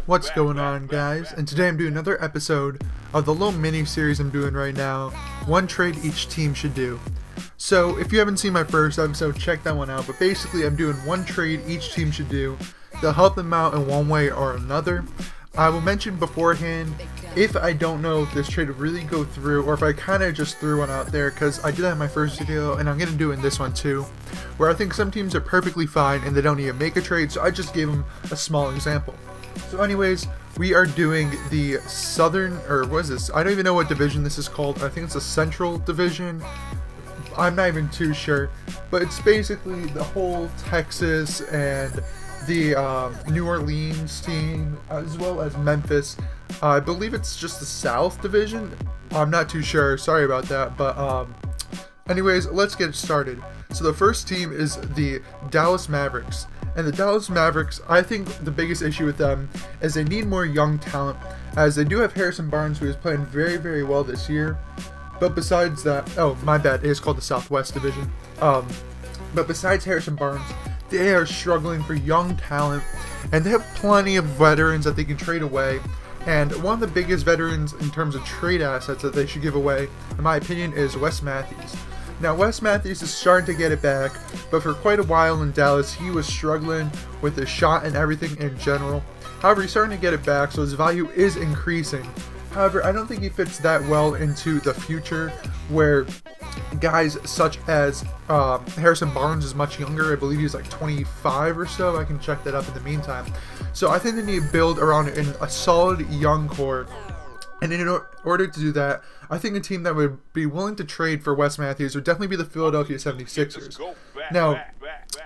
What's going on, guys? And today I'm doing another episode of the little mini series I'm doing right now, one trade each team should do. So if you haven't seen my first episode, check that one out. But basically I'm doing one trade each team should do to help them out in one way or another. I will mention beforehand if I don't know if this trade will really go through, or if I kind of just threw one out there, because I did that in my first video and I'm going to do it in this one too, where I think some teams are perfectly fine and they don't need to make a trade, so I just gave them a small example. So anyways, we are doing the Southern, or what is this? I don't even know what division this is called. I think it's a Central Division. I'm not even too sure, but it's basically the whole Texas and the New Orleans team, as well as Memphis. I believe it's just the South Division. I'm not too sure. Sorry about that. But anyways, let's get started. So the first team is the Dallas Mavericks. And the Dallas Mavericks, I think the biggest issue with them is they need more young talent, as they do have Harrison Barnes, who is playing very, very well this year. But besides that, oh, my bad, it is called the Southwest Division. But besides Harrison Barnes, they are struggling for young talent, and they have plenty of veterans that they can trade away. And one of the biggest veterans in terms of trade assets that they should give away, in my opinion, is Wes Matthews. Now, Wes Matthews is starting to get it back, but for quite a while in Dallas, he was struggling with his shot and everything in general. However, he's starting to get it back, so his value is increasing. However, I don't think he fits that well into the future, where guys such as Harrison Barnes is much younger. I believe he's like 25 or so. I can check that up in the meantime. So I think they need to build around a solid young core. And in order to do that, I think a team that would be willing to trade for Wes Matthews would definitely be the Philadelphia 76ers. Now,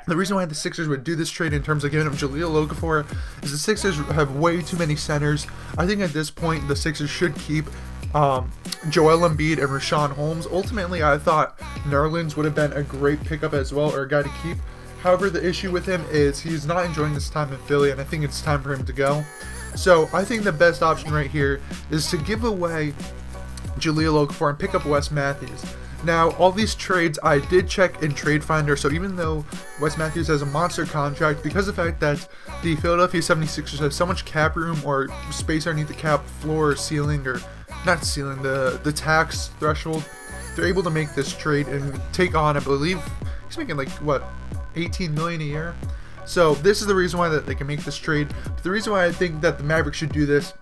the reason why the Sixers would do this trade in terms of giving up Jahlil Okafor is the Sixers have way too many centers. I think at this point, the Sixers should keep Joel Embiid and Rashawn Holmes. Ultimately, I thought Nerlens would have been a great pickup as well, or a guy to keep. However, the issue with him is he's not enjoying this time in Philly, and I think it's time for him to go. So I think the best option right here is to give away Jahlil Okafor and pick up Wes Matthews. Now, all these trades I did check in Trade Finder, so even though Wes Matthews has a monster contract, because of the fact that the Philadelphia 76ers have so much cap room or space underneath the cap floor or ceiling, or not ceiling, the tax threshold, they're able to make this trade and take on, I believe, he's making like, what, $18 million a year? So this is the reason why that they can make this trade. But the reason why I think that the Mavericks should do this,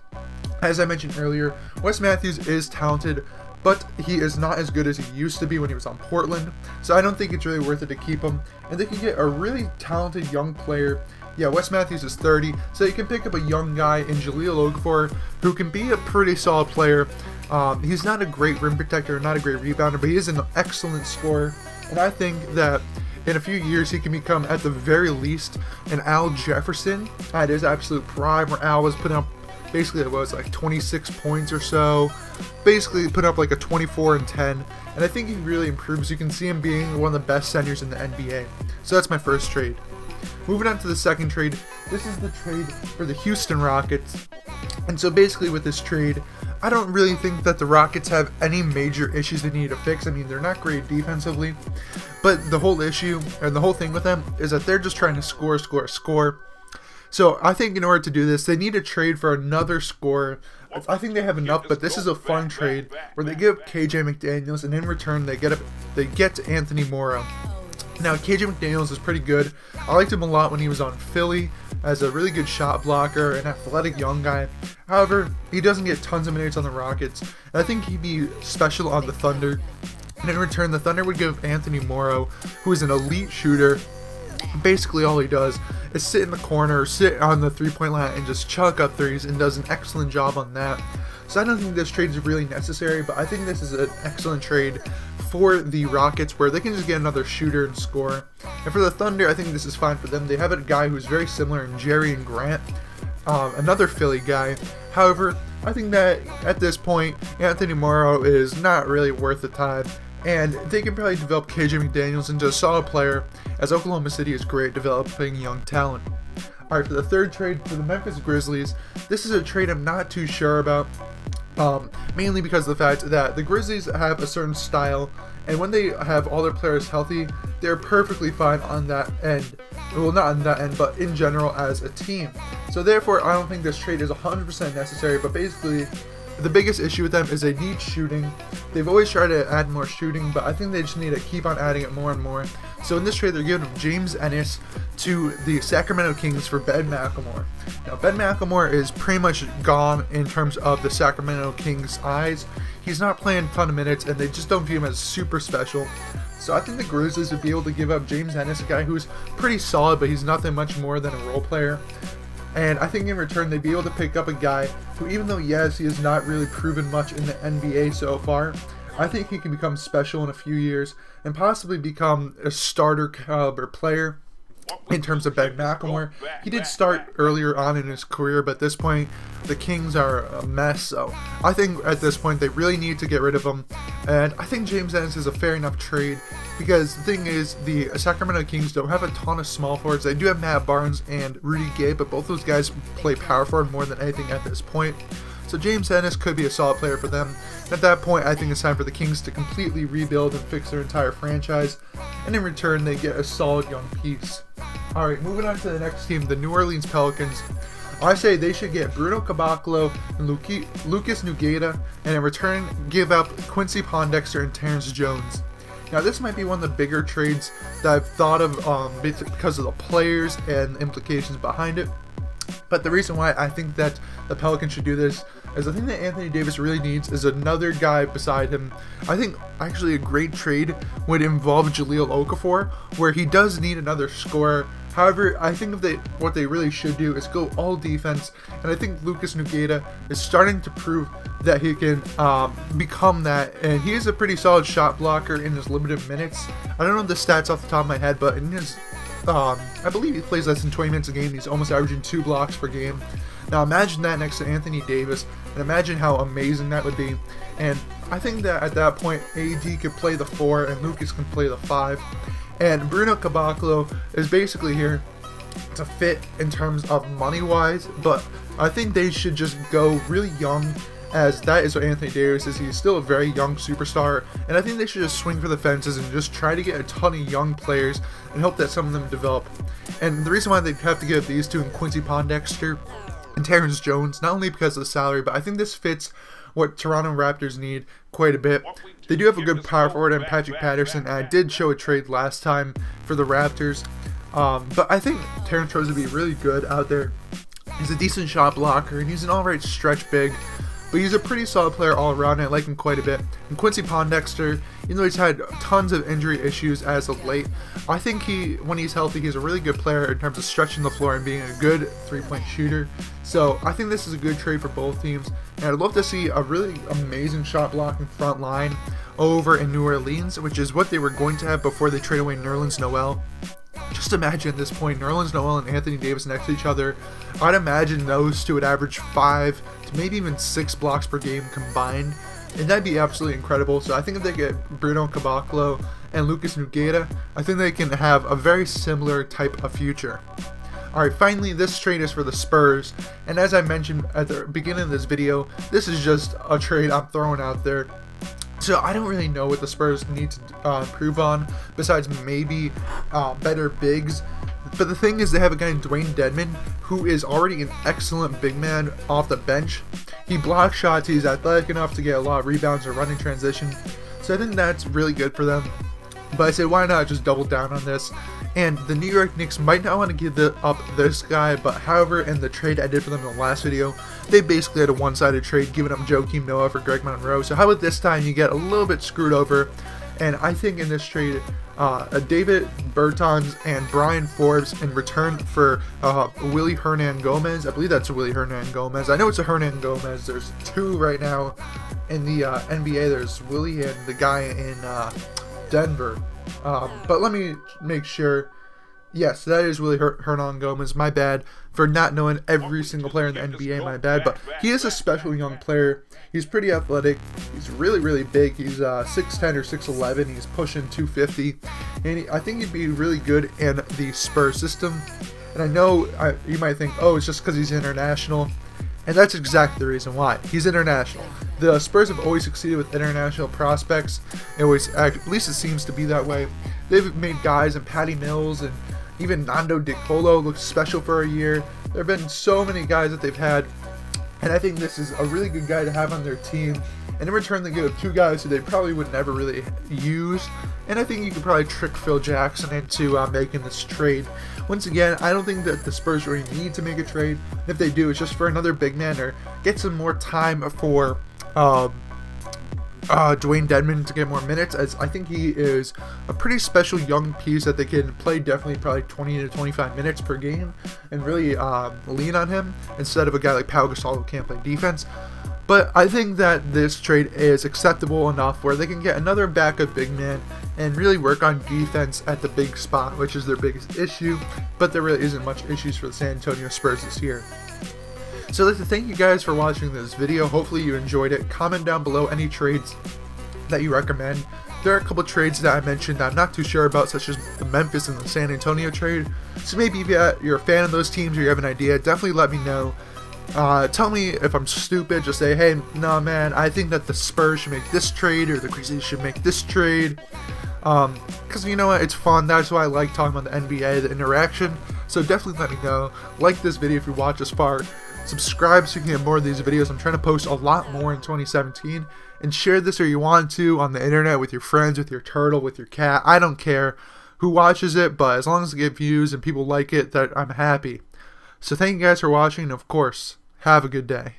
as I mentioned earlier, Wes Matthews is talented, but he is not as good as he used to be when he was on Portland. So I don't think it's really worth it to keep him. And they can get a really talented young player. Yeah, Wes Matthews is 30, so you can pick up a young guy in Jahlil Okafor who can be a pretty solid player. He's not a great rim protector, not a great rebounder, but he is an excellent scorer. And I think that in a few years, he can become, at the very least, an Al Jefferson at his absolute prime, where Al was putting up basically, it was like 26 points or so, basically put up like a 24 and 10, and I think he really improves. You can see him being one of the best centers in the NBA. So that's my first trade. Moving on to the second trade, this is the trade for the Houston Rockets. And so basically with this trade, I don't really think that the Rockets have any major issues they need to fix. I mean, they're not great defensively, but the whole issue, and the whole thing with them, is that they're just trying to score. So I think in order to do this, they need to trade for another scorer. I think they have enough, but this is a fun trade where they give KJ McDaniels, and in return they get Anthony Morrow. Now, KJ McDaniels is pretty good. I liked him a lot when he was on Philly as a really good shot blocker, an athletic young guy. However, he doesn't get tons of minutes on the Rockets, and I think he'd be special on the Thunder. And in return, the Thunder would give Anthony Morrow, who is an elite shooter. Basically, all he does is sit in the corner, sit on the three-point line, and just chuck up threes, and does an excellent job on that. So I don't think this trade is really necessary, but I think this is an excellent trade for the Rockets, where they can just get another shooter and score. And for the Thunder, I think this is fine for them. They have a guy who's very similar in Jerry and Grant, another Philly guy. However, I think that at this point, Anthony Morrow is not really worth the time, and they can probably develop KJ McDaniels into a solid player, as Oklahoma City is great at developing young talent. Alright, for the third trade, for the Memphis Grizzlies, this is a trade I'm not too sure about. Mainly because of the fact that the Grizzlies have a certain style And when they have all their players healthy, they're perfectly fine on that end. Well, not on that end, but in general as a team. So therefore, I don't think this trade is 100% necessary, but basically, the biggest issue with them is they need shooting. They've always tried to add more shooting, but I think they just need to keep on adding it more and more. So in this trade, they're giving James Ennis to the Sacramento Kings for Ben McLemore. Now, Ben McLemore is pretty much gone in terms of the Sacramento Kings' eyes. He's not playing a ton of minutes, and they just don't view him as super special. So I think the Grizzlies would be able to give up James Ennis, a guy who's pretty solid, but he's nothing much more than a role player. And I think in return, they'd be able to pick up a guy who, even though, yes, he has not really proven much in the NBA so far, I think he can become special in a few years and possibly become a starter caliber player. In terms of Ben McLemore, he did start earlier on in his career, but at this point, the Kings are a mess. So I think at this point, they really need to get rid of him. And I think James Ennis is a fair enough trade because the thing is, the Sacramento Kings don't have a ton of small forwards. They do have Matt Barnes and Rudy Gay, but both those guys play power forward more than anything at this point. So James Ennis could be a solid player for them. And at that point, I think it's time for the Kings to completely rebuild and fix their entire franchise. And in return, they get a solid young piece. Alright, moving on to the next team, the New Orleans Pelicans. I say they should get Bruno Caboclo and Lucas Nugeta, and in return, give up Quincy Pondexter and Terrence Jones. Now, this might be one of the bigger trades that I've thought of because of the players and the implications behind it. But the reason why I think that the Pelicans should do this is the thing that Anthony Davis really needs is another guy beside him. I think actually a great trade would involve Jahlil Okafor, where he does need another scorer. However, I think what they really should do is go all defense, and I think Lucas Nugeta is starting to prove that he can become that, and he is a pretty solid shot blocker in his limited minutes. I don't know the stats off the top of my head, but in his I believe he plays less than 20 minutes a game. He's almost averaging 2 blocks per game. Now imagine that next to Anthony Davis, and imagine how amazing that would be. And I think that at that point, AD could play the 4 and Lucas can play the 5. And Bruno Caboclo is basically here to fit in terms of money-wise, but I think they should just go really young, as that is what Anthony Davis is. He's still a very young superstar, and I think they should just swing for the fences and just try to get a ton of young players and hope that some of them develop. And the reason why they have to give these two and Quincy Pondexter and Terrence Jones, not only because of the salary, but I think this fits what Toronto Raptors need quite a bit. They do have a good power forward in Patrick Patterson, and I did show a trade last time for the Raptors. But I think Terrence Jones would be really good out there. He's a decent shot blocker, and he's an alright stretch big. But he's a pretty solid player all around, and I like him quite a bit. And Quincy Pondexter, even though he's had tons of injury issues as of late, I think when he's healthy, he's a really good player in terms of stretching the floor and being a good three-point shooter. So I think this is a good trade for both teams. And I'd love to see a really amazing shot blocking front line over in New Orleans, which is what they were going to have before they trade away Nerlens Noel. Just imagine at this point, Nerlens Noel and Anthony Davis next to each other. I'd imagine those two would average 5 to maybe even 6 blocks per game combined, and that'd be absolutely incredible. So I think if they get Bruno Caboclo and Lucas Nugeta, I think they can have a very similar type of future. Alright, finally, this trade is for the Spurs, and as I mentioned at the beginning of this video, this is just a trade I'm throwing out there. So I don't really know what the Spurs need to improve on, besides maybe better bigs. But the thing is, they have a guy named Dwayne Dedmon, who is already an excellent big man off the bench. He blocks shots, he's athletic enough to get a lot of rebounds or running transition. So I think that's really good for them. But I said, why not just double down on this? And the New York Knicks might not want to give up this guy, but however, in the trade I did for them in the last video, they basically had a one-sided trade, giving up Joakim Noah for Greg Monroe. So how about this time you get a little bit screwed over? And I think in this trade, David Bertans and Brian Forbes in return for Willie Hernan Gomez. I believe that's a Willie Hernan Gomez. I know it's a Hernan Gomez. There's 2 right now in the NBA. There's Willie and the guy in Denver. But let me make sure. Yes, that is Willie Hernan Gomez. My bad for not knowing every single player in the NBA. My bad. But he is a special young player. He's pretty athletic. He's really, really big. He's 6'10 or 6'11. He's pushing 250. And I think he'd be really good in the Spurs system. And I know you might think, oh, it's just because he's international. And that's exactly the reason why. He's international. The Spurs have always succeeded with international prospects. It always, at least it seems to be that way. They've made guys and Patty Mills and even Nando De Colo look special for a year. There have been so many guys that they've had. And I think this is a really good guy to have on their team. And in return, they give 2 guys who they probably would never really use. And I think you could probably trick Phil Jackson into making this trade. Once again, I don't think that the Spurs really need to make a trade. And if they do, it's just for another big man or get some more time for Dwayne Dedmon to get more minutes, as I think he is a pretty special young piece that they can play definitely probably 20 to 25 minutes per game and really lean on him instead of a guy like Pau Gasol who can't play defense. But I think that this trade is acceptable enough where they can get another backup big man and really work on defense at the big spot, which is their biggest issue, but there really isn't much issues for the San Antonio Spurs this year. So I'd like to thank you guys for watching this video. Hopefully you enjoyed it. Comment down below any trades that you recommend. There are a couple trades that I mentioned that I'm not too sure about, such as the Memphis and the San Antonio trade. So maybe if you're a fan of those teams or you have an idea, definitely let me know. Tell me if I'm stupid. Just say, hey, no man, I think that the Spurs should make this trade or the Grizzlies should make this trade. Because you know what, it's fun. That's why I like talking about the NBA, the interaction. So definitely let me know. Like this video if you watch this far. Subscribe so you can get more of these videos. I'm trying to post a lot more in 2017. And share this or you want to on the internet with your friends, with your turtle, with your cat. I don't care who watches it, but as long as it get views and people like it, that I'm happy. So thank you guys for watching, and of course, have a good day.